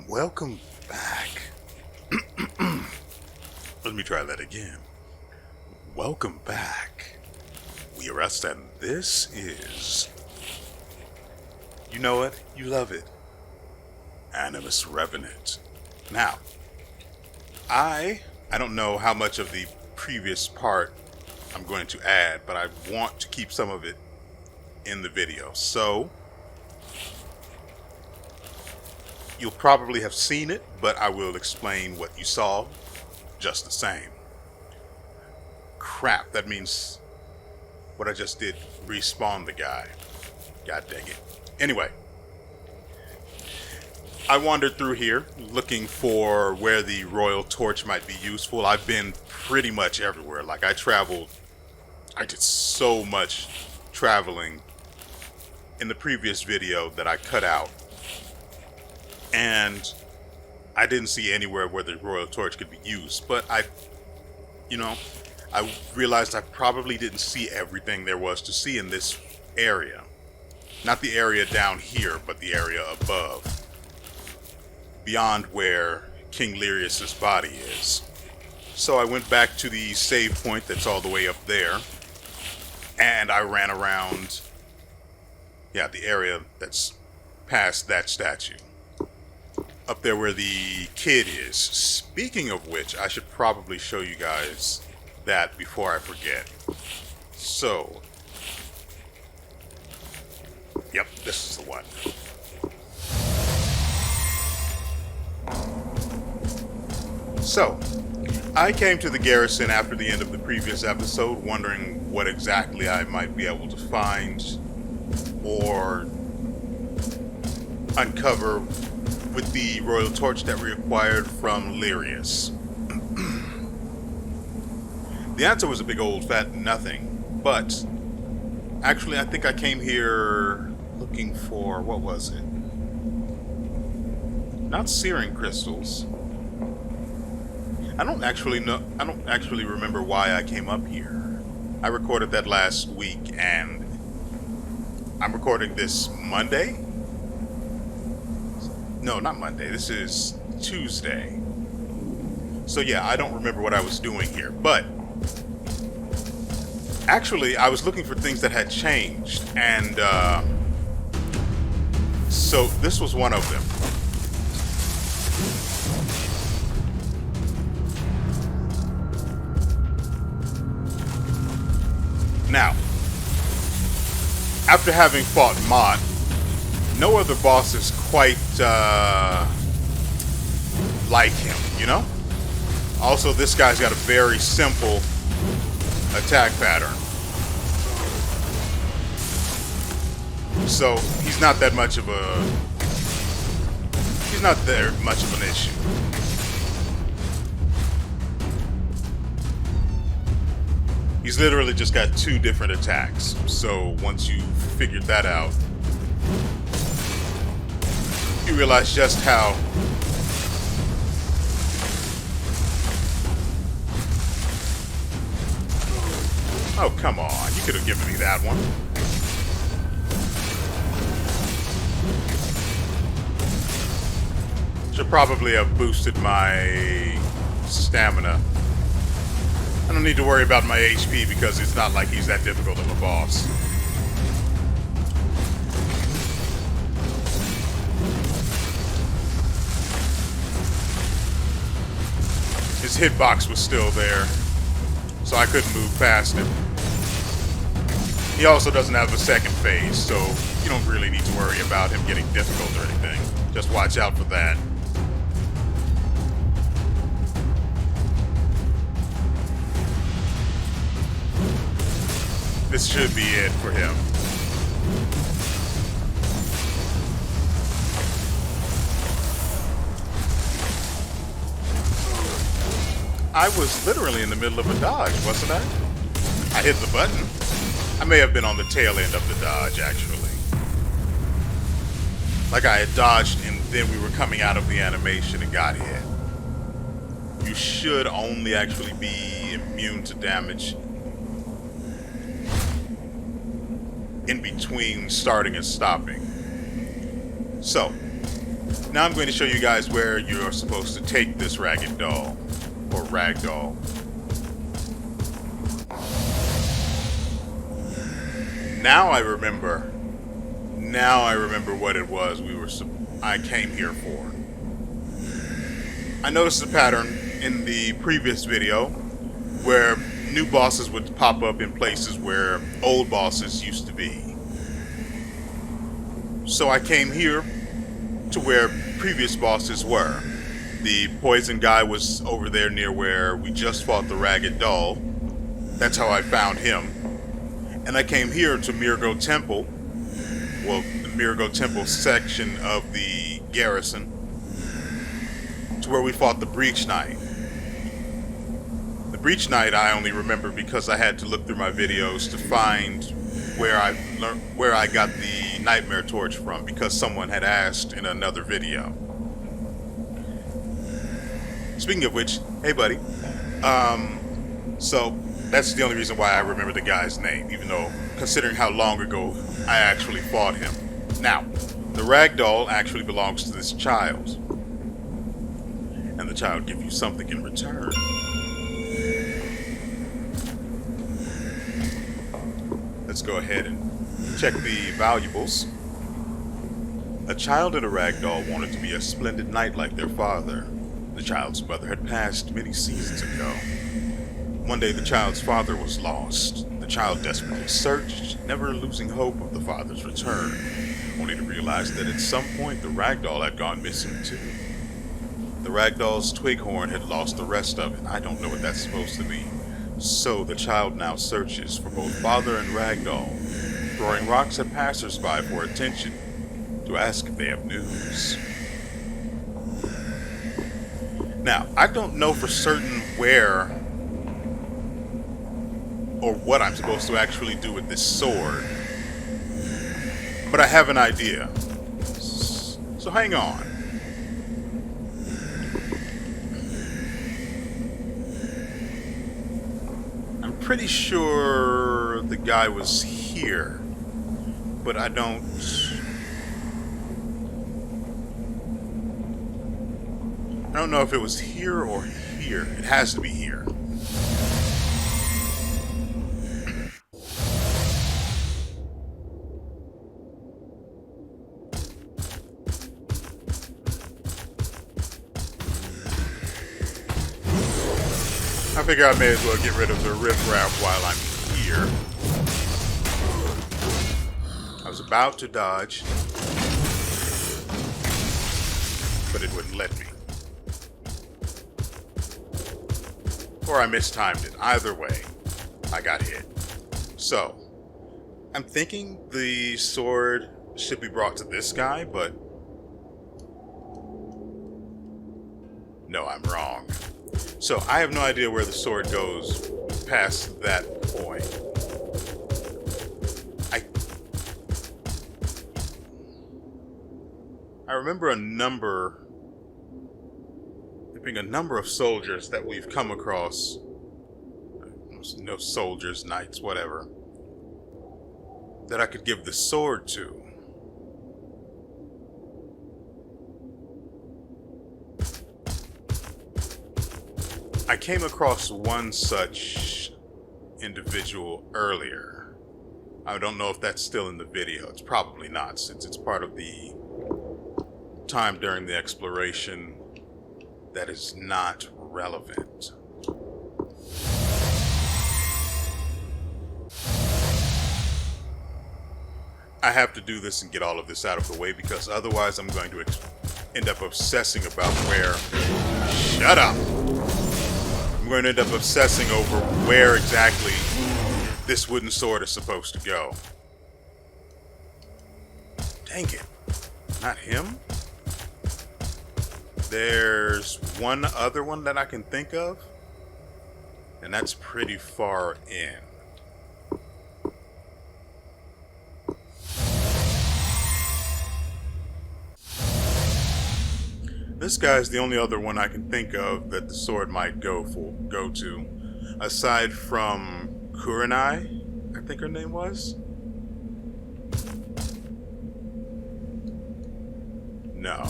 Welcome back. Let me try that again. Welcome back. WeArEuS, and this is... You know it, you love it. Animus Revenant. Now, I don't know how much of the previous part I'm going to add, but I want to keep some of it in the video. So, you'll probably have seen it, but I will explain what you saw just the same. Crap, that means what I just did respawned the guy. God dang it. Anyway, I wandered through here looking for where the royal torch might be useful. I've been pretty much everywhere. Like, I did so much traveling in the previous video that I cut out. And I didn't see anywhere where the royal torch could be used. But I realized I probably didn't see everything there was to see in this area. Not the area down here, but the area above. Beyond where King Lirius's body is. So I went back to the save point that's all the way up there. And I ran around, the area that's past that statue. Up there where the kid is. Speaking of which, I should probably show you guys that before I forget. So, yep, this is the one. So, I came to the garrison after the end of the previous episode, wondering what exactly I might be able to find or uncover with the royal torch that we acquired from Lirius. The answer was a big old fat nothing, but actually I think I came here looking for, what was it? Not searing crystals. I don't actually remember why I came up here. I recorded that last week, and I'm recording this Monday? No, not Monday. This is Tuesday. So yeah, I don't remember what I was doing here. But actually, I was looking for things that had changed. And so this was one of them. Now, after having fought Mott, no other boss is quite like him, you know? Also, this guy's got a very simple attack pattern. So, he's not that much of a... He's not there much of an issue. He's literally just got 2 different attacks. So, once you figured that out, you realize just how oh, come on. You could have given me that one. Should probably have boosted my stamina. I don't need to worry about my HP because it's not like he's that difficult of a boss. His hitbox was still there, so I couldn't move past him. He also doesn't have a second phase, so you don't really need to worry about him getting difficult or anything. Just watch out for that. This should be it for him. I was literally in the middle of a dodge, wasn't I? I hit the button. I may have been on the tail end of the dodge, actually. Like I had dodged and then we were coming out of the animation and got hit. You should only actually be immune to damage in between starting and stopping. So, now I'm going to show you guys where you're supposed to take this ragged doll, or ragdoll. Now I remember what it was I came here for. I noticed a pattern in the previous video where new bosses would pop up in places where old bosses used to be. So I came here to where previous bosses were. The poison guy was over there near where we just fought the ragged doll. That's how I found him. And I came here to Mirgo Temple. Well, the Mirgo Temple section of the garrison. To where we fought the Breach Knight. The Breach Knight I only remember because I had to look through my videos to find where I got the Nightmare Torch from, because someone had asked in another video. Speaking of which, hey buddy. So that's the only reason why I remember the guy's name, even though considering how long ago I actually fought him. Now, the ragdoll actually belongs to this child. And the child gives you something in return. Let's go ahead and check the valuables. A child and a ragdoll wanted to be a splendid knight like their father. The child's mother had passed many seasons ago. One day the child's father was lost. The child desperately searched, never losing hope of the father's return, only to realize that at some point the ragdoll had gone missing too. The ragdoll's twig horn had lost the rest of it. I don't know what that's supposed to mean. So the child now searches for both father and ragdoll, throwing rocks at passersby for attention to ask if they have news. Now, I don't know for certain where or what I'm supposed to actually do with this sword, but I have an idea. So hang on. I'm pretty sure the guy was here, but I don't know if it was here or here. It has to be here. I figure I may as well get rid of the riffraff while I'm here. was about to dodge, but it wouldn't let me. Or I mistimed it. Either way, I got hit. So, I'm thinking the sword should be brought to this guy, but no, I'm wrong. So, I have no idea where the sword goes past that point. I remember there being a number of soldiers that we've come across. No soldiers, knights, whatever, that I could give the sword to. I came across one such individual earlier. I don't know if that's still in the video. It's probably not, since it's part of the time during the exploration that is not relevant. I have to do this and get all of this out of the way, because otherwise I'm going to end up obsessing about where... Shut up! I'm going to end up obsessing over where exactly this wooden sword is supposed to go. Dang it. Not him? There's one other one that I can think of, and that's pretty far in. This guy's the only other one I can think of that the sword might go to, aside from Kurenai, I think her name was. No.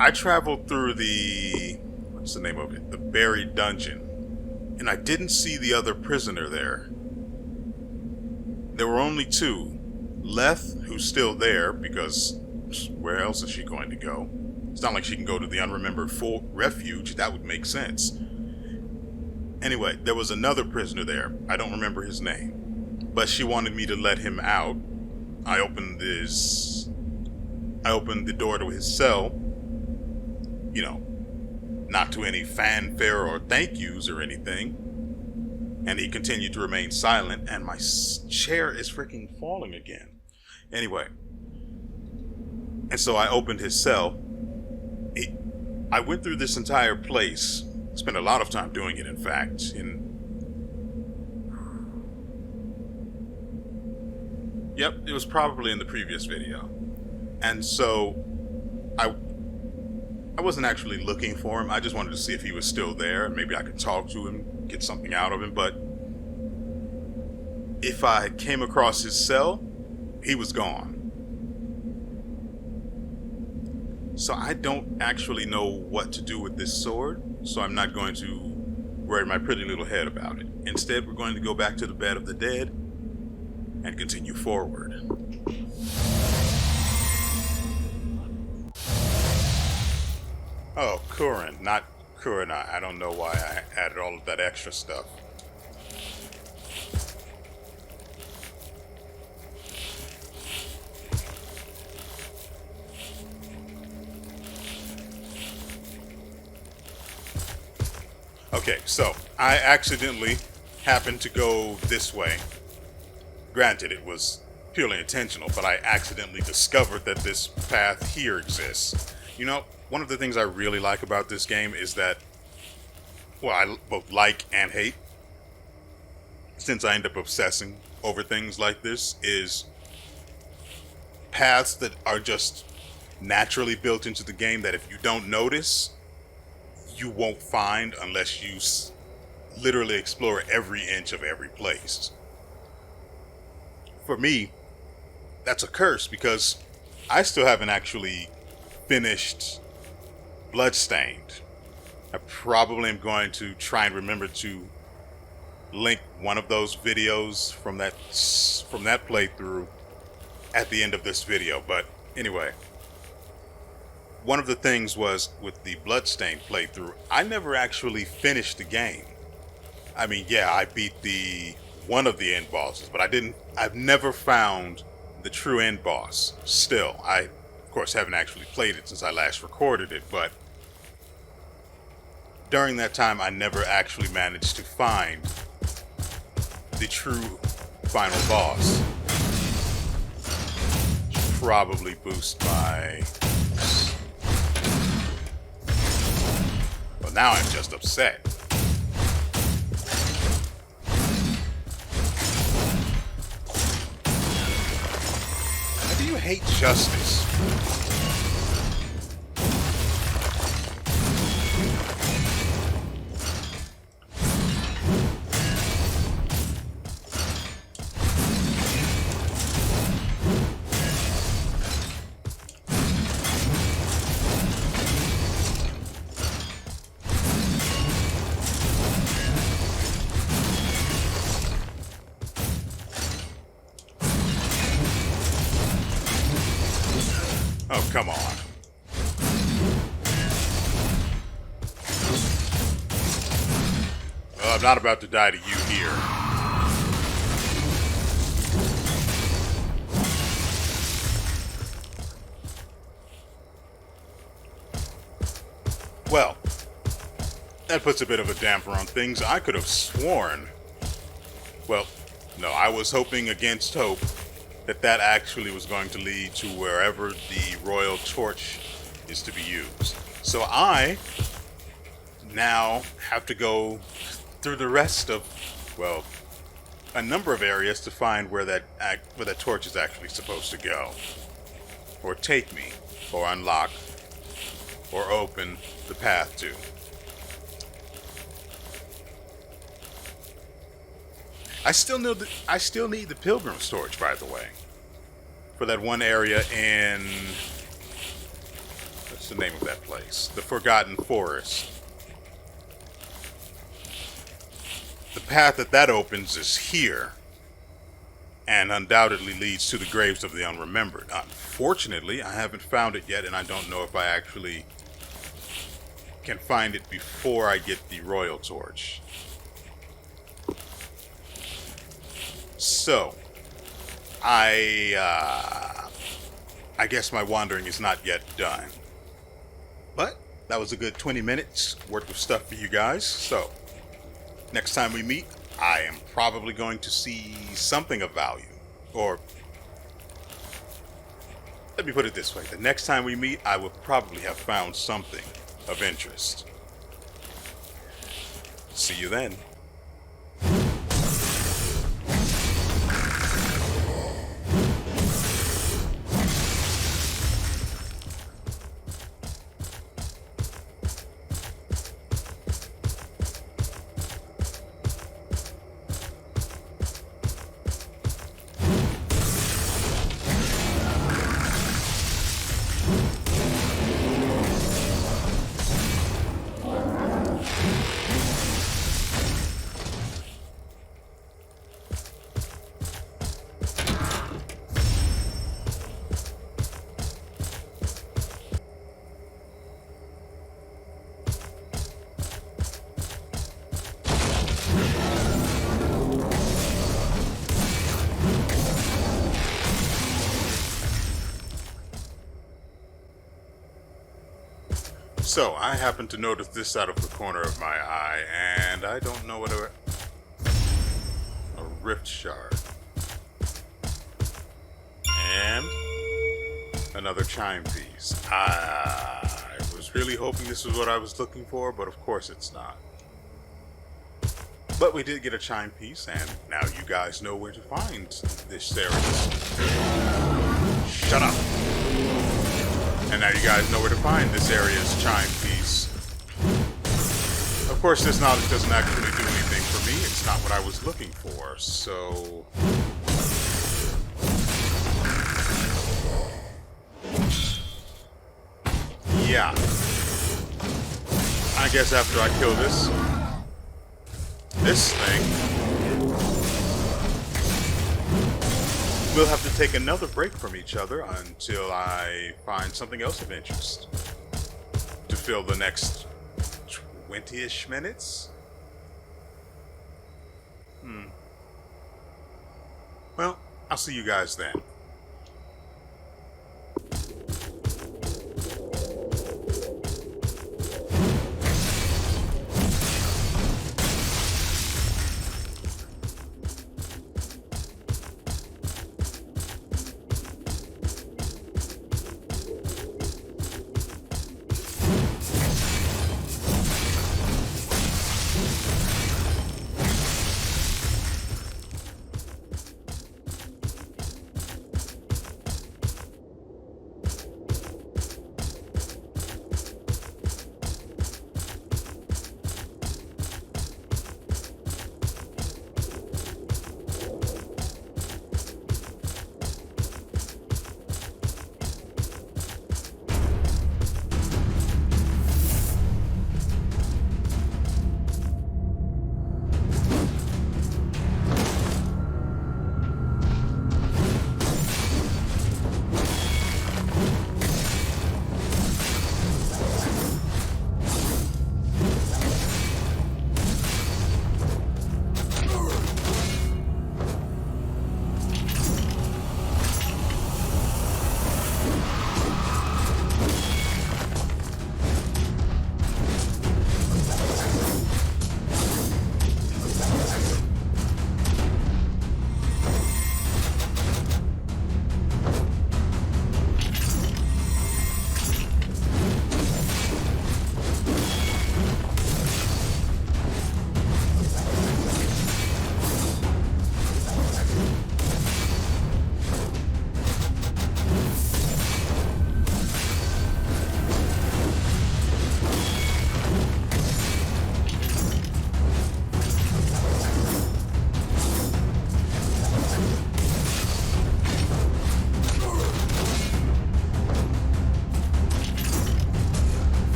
I traveled through what's the name of it? The buried dungeon, and I didn't see the other prisoner there. There were only two. Leth, who's still there, because where else is she going to go? It's not like she can go to the unremembered refuge. That would make sense. Anyway, there was another prisoner there. I don't remember his name, but she wanted me to let him out. I opened the door to his cell. You know, not to any fanfare or thank yous or anything. And he continued to remain silent, and my chair is freaking falling again. Anyway, and so I opened his cell. I went through this entire place, spent a lot of time doing it, in fact. Yep, it was probably in the previous video. And so I wasn't actually looking for him. I just wanted to see if he was still there, and maybe I could talk to him, get something out of him. But if I came across his cell, he was gone. So I don't actually know what to do with this sword, so I'm not going to worry my pretty little head about it. Instead, we're going to go back to the bed of the dead and continue forward. Oh, Kuren, not Kurenai. I don't know why I added all of that extra stuff. Okay, so I accidentally happened to go this way. Granted, it was purely intentional, but I accidentally discovered that this path here exists. You know, one of the things I really like about this game is that, well, I both like and hate, since I end up obsessing over things like this, is paths that are just naturally built into the game that if you don't notice, you won't find unless you literally explore every inch of every place. For me, that's a curse, because I still haven't actually finished Bloodstained. I probably am going to try and remember to link one of those videos from that playthrough at the end of this video. But anyway, one of the things was with the Bloodstained playthrough, I never actually finished the game. I mean, yeah, I beat the one of the end bosses, but I've never found the true end boss. Still, I, of course, haven't actually played it since I last recorded it, but during that time, I never actually managed to find the true final boss. Should probably boost my... Well, now I'm just upset. Why do you hate justice? Oh, come on. Well, I'm not about to die to you here. Well, that puts a bit of a damper on things. I could have sworn... Well, no, I was hoping against hope that actually was going to lead to wherever the royal torch is to be used. So I now have to go through the rest of, well, a number of areas to find where that torch is actually supposed to go, or take me, or unlock, or open the path to. I still need the Pilgrim's Torch, by the way, for that one area in, what's the name of that place? The Forgotten Forest. The path that opens is here, and undoubtedly leads to the graves of the unremembered. Unfortunately, I haven't found it yet, and I don't know if I actually can find it before I get the royal torch. So, I guess my wandering is not yet done. But that was a good 20 minutes worth of stuff for you guys. So, next time we meet, I am probably going to see something of value. Or, let me put it this way. The next time we meet, I will probably have found something of interest. See you then. So, I happened to notice this out of the corner of my eye, and I don't know what a rift shard. And another chime piece. I was really hoping this was what I was looking for, but of course it's not. But we did get a chime piece, and now you guys know where to find this series. Shut up! And now you guys know where to find this area's chime piece. Of course, this knowledge doesn't actually do anything for me. It's not what I was looking for, so... yeah. I guess after I kill this thing, we'll have to take another break from each other until I find something else of interest to fill the next 20-ish minutes. Well, I'll see you guys then.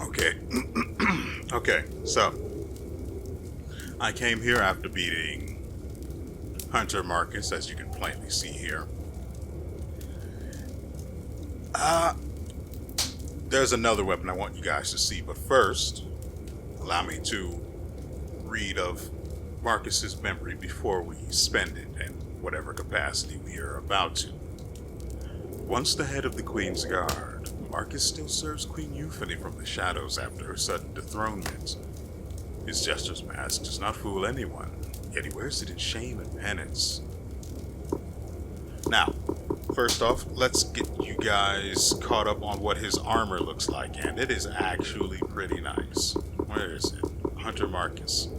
Okay. Okay, so I came here after beating Hunter Marcus, as you can plainly see here. There's another weapon I want you guys to see, but first, allow me to read of Marcus's memory before we spend it in whatever capacity we are about to. Once the head of the Queen's Guard, Marcus still serves Queen Euphony from the shadows after her sudden dethronement. His jester's mask does not fool anyone, yet he wears it in shame and penance. Now, first off, let's get you guys caught up on what his armor looks like, and it is actually pretty nice. Where is it? Hunter Marcus.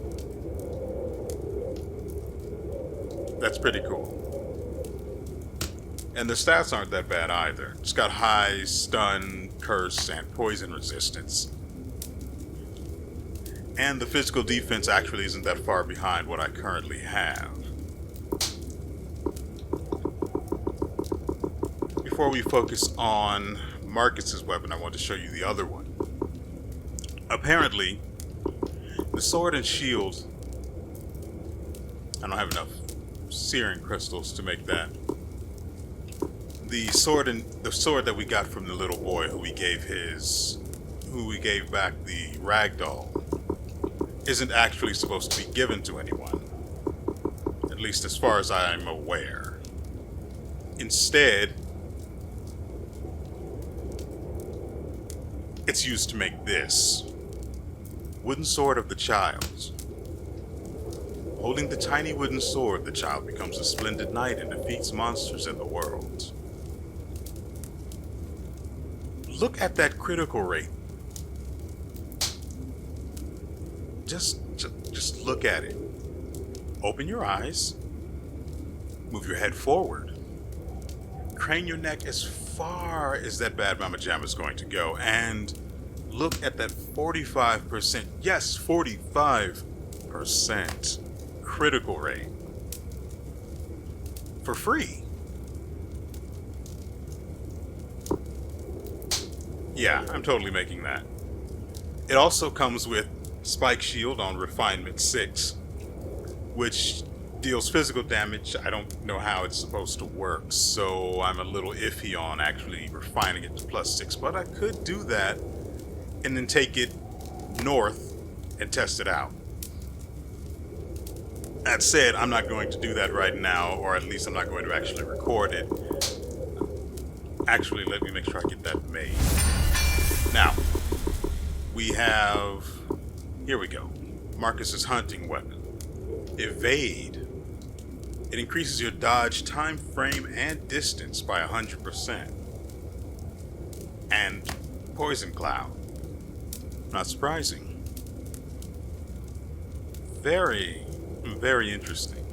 That's pretty cool. And the stats aren't that bad either. It's got high stun, curse, and poison resistance. And the physical defense actually isn't that far behind what I currently have. Before we focus on Marcus's weapon, I want to show you the other one. Apparently, the sword and shield... I don't have enough searing crystals to make that. The sword that we got from the little boy who we gave back the ragdoll isn't actually supposed to be given to anyone. At least as far as I'm aware. Instead, it's used to make this. Wooden sword of the child. Holding the tiny wooden sword, the child becomes a splendid knight and defeats monsters in the world. Look at that critical rate. Just look at it. Open your eyes. Move your head forward. Crane your neck as far as that bad mama jam is going to go. And look at that 45%. Yes, 45% critical rate. For free. Yeah, I'm totally making that. It also comes with Spike Shield on Refinement 6, which deals physical damage. I don't know how it's supposed to work, so I'm a little iffy on actually refining it to +6, but I could do that and then take it north and test it out. That said, I'm not going to do that right now, or at least I'm not going to actually record it. Actually, let me make sure I get that made. Now, we have... Here we go. Marcus's hunting weapon. Evade. It increases your dodge time frame and distance by 100%. And Poison Cloud. Not surprising. Very interesting.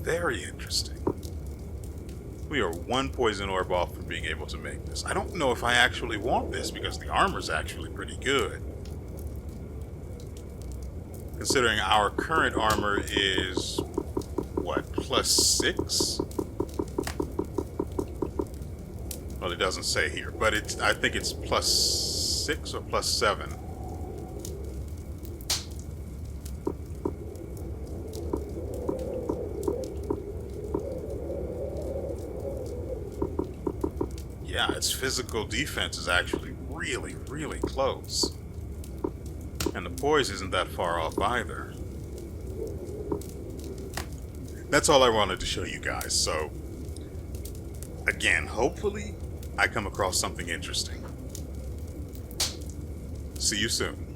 Very interesting. We are one poison orb off from being able to make this. I don't know if I actually want this because the armor's actually pretty good. Considering our current armor is, what, +6? Well, it doesn't say here, but I think it's +6 or +7. Yeah, its physical defense is actually really close. And the poise isn't that far off either. That's all I wanted to show you guys, so... Again, hopefully, I come across something interesting. See you soon.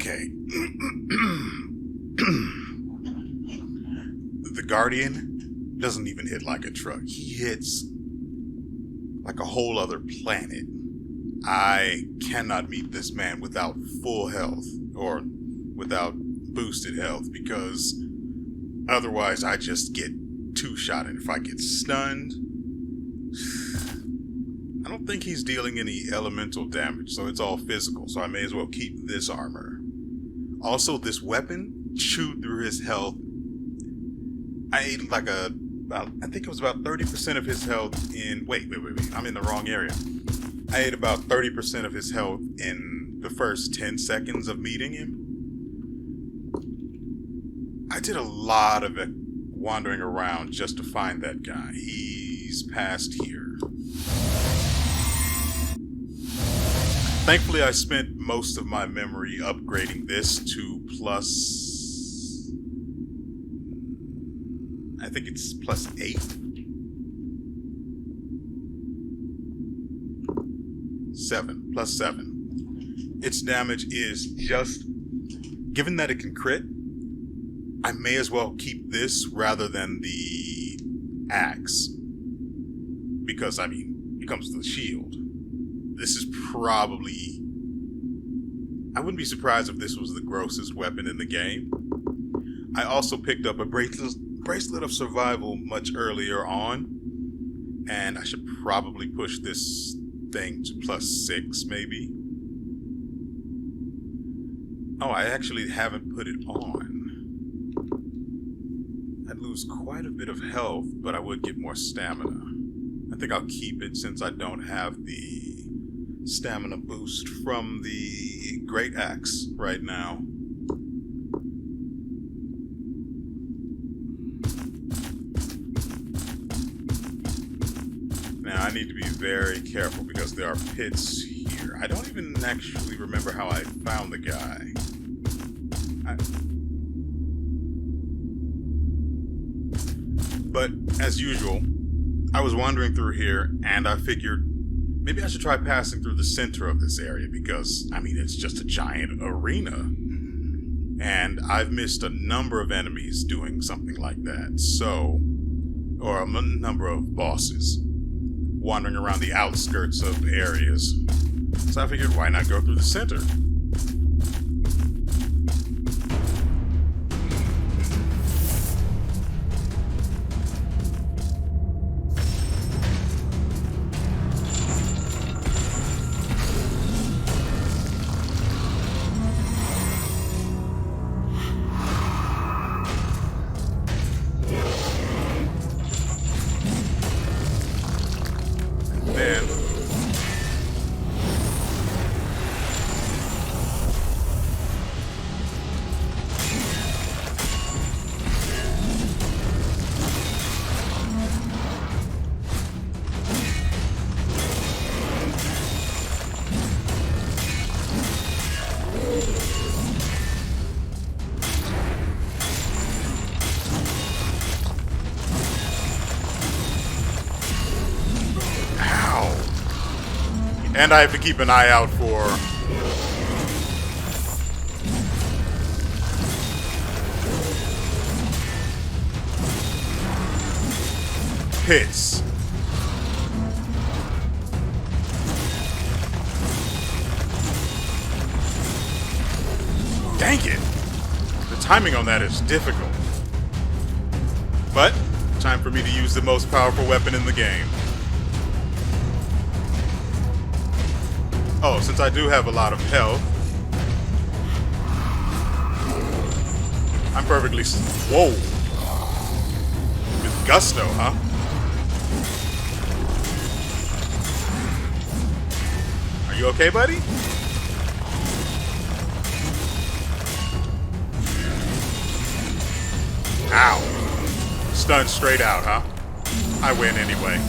Okay. The Guardian doesn't even hit like a truck. He hits like a whole other planet. I cannot meet this man without full health or without boosted health, because otherwise I just get two-shot, and if I get stunned, I don't think he's dealing any elemental damage, so it's all physical, so I may as well keep this armor. Also, this weapon chewed through his health. I ate like I think it was about 30% of his health in, wait, I'm in the wrong area. I ate about 30% of his health in the first 10 seconds of meeting him. I did a lot of it wandering around just to find that guy. He's past here. Thankfully, I spent most of my memory upgrading this to plus... I think it's plus 8. 7. Plus 7. Its damage is just... Given that it can crit, I may as well keep this rather than the axe. Because, I mean, it comes with the shield. This is probably... I wouldn't be surprised if this was the grossest weapon in the game. I also picked up a bracelet of survival much earlier on. And I should probably push this thing to plus 6, maybe. Oh, I actually haven't put it on. I'd lose quite a bit of health, but I would get more stamina. I think I'll keep it since I don't have the stamina boost from the Great Axe right now. Now, I need to be very careful because there are pits here. I don't even actually remember how I found the guy. But, as usual, I was wandering through here, and I figured maybe I should try passing through the center of this area because, I mean, it's just a giant arena. And I've missed a number of enemies doing something like that, so... Or a number of bosses wandering around the outskirts of areas. So I figured, why not go through the center? And I have to keep an eye out for pits. Dang it! The timing on that is difficult. But, time for me to use the most powerful weapon in the game. Oh, since I do have a lot of health, I'm perfectly... Whoa! With gusto, huh? Are you okay, buddy? Ow! Stunned straight out, huh? I win anyway.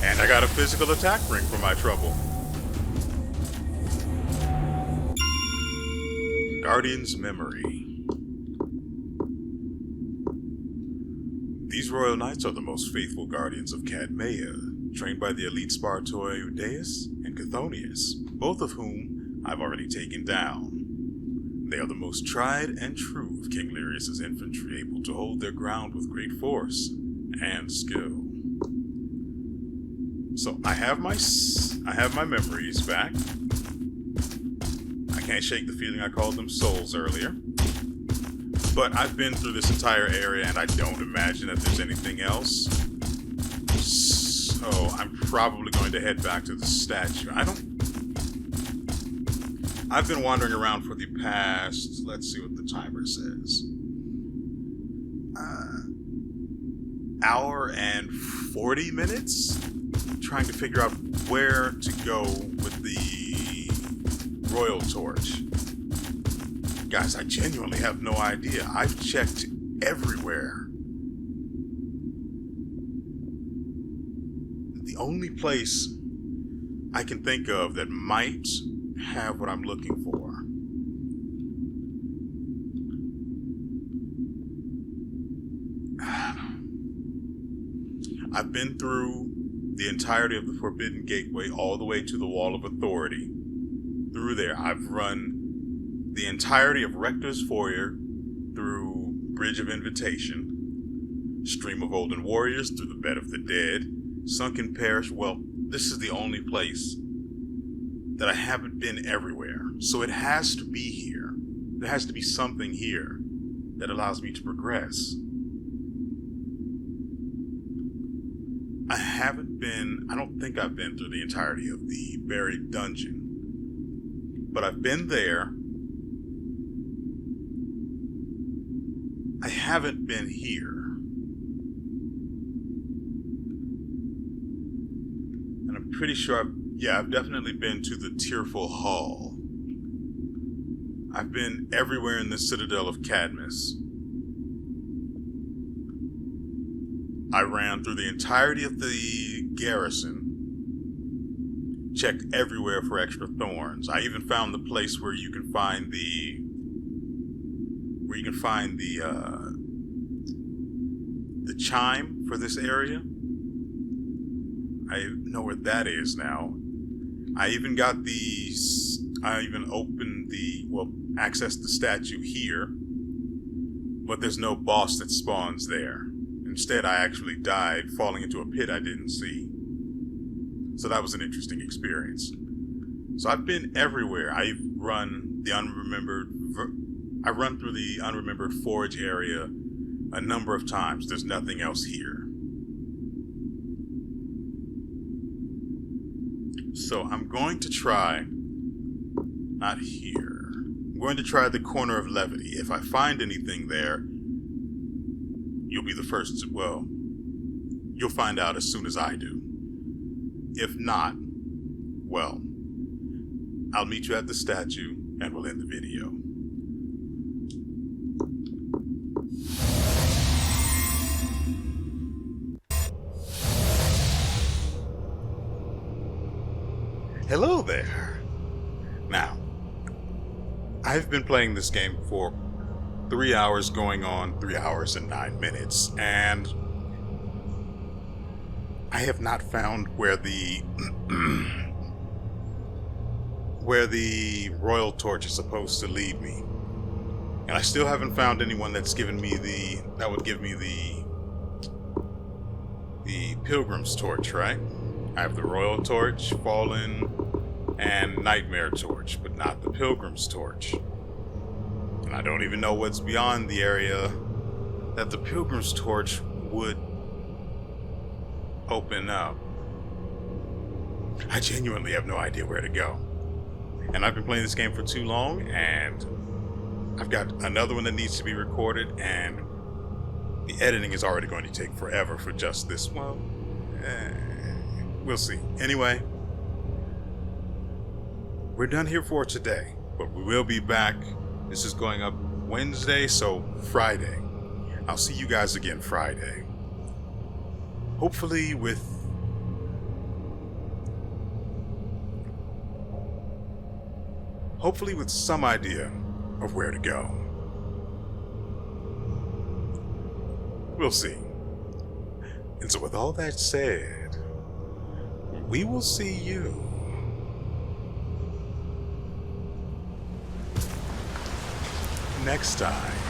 And I got a physical attack ring for my trouble. Guardian's Memory. These royal knights are the most faithful guardians of Cadmea, trained by the elite Spartoi WeArEuS and Chthonius, both of whom I've already taken down. They are the most tried and true of King LeArEuS' infantry, able to hold their ground with great force and skill. So I have my memories back. I can't shake the feeling I called them souls earlier. But I've been through this entire area and I don't imagine that there's anything else. So I'm probably going to head back to the statue. I've been wandering around for the past, let's see what the timer says. Hour and 40 minutes? Trying to figure out where to go with the royal torch. Guys, I genuinely have no idea. I've checked everywhere. The only place I can think of that might have what I'm looking for. I've been through the entirety of the Forbidden Gateway all the way to the Wall of Authority. Through there, I've run the entirety of Rector's Foyer through Bridge of Invitation, Stream of Olden Warriors through the Bed of the Dead, Sunken Parish. Well, this is the only place that I haven't been everywhere. So it has to be here. There has to be something here that allows me to progress. I don't think I've been through the entirety of the buried dungeon, but I've been there. I haven't been here. And I'm pretty sure I've definitely been to the Tearful Hall. I've been everywhere in the Citadel of Cadmus. I ran through the entirety of the garrison, checked everywhere for extra thorns. I even found the place where you can find the chime for this area. I know where that is now. I even accessed the statue here, but there's no boss that spawns there. Instead, I actually died falling into a pit I didn't see. So that was an interesting experience. So I've been everywhere. I've run through the unremembered forge area a number of times. There's nothing else here. So I'm going to try, not here. I'm going to try the Corner of Levity. If I find anything there, you'll be the first to, you'll find out as soon as I do. If not, well, I'll meet you at the statue and we'll end the video. Hello there. Now, I've been playing this game for 3 hours going on 3 hours and 9 minutes, and I have not found where the royal torch is supposed to lead me. And I still haven't found anyone that would give me the pilgrim's torch, right? I have the royal torch, fallen, and nightmare torch, but not the pilgrim's torch. And I don't even know what's beyond the area that the pilgrim's torch would open up. I genuinely have no idea where to go. And I've been playing this game for too long, and I've got another one that needs to be recorded, and the editing is already going to take forever for just this. We'll see. Anyway, we're done here for today, but we will be back. This is going up Wednesday, so Friday. I'll see you guys again Friday. Hopefully with some idea of where to go. We'll see. And so with all that said, we will see you next time.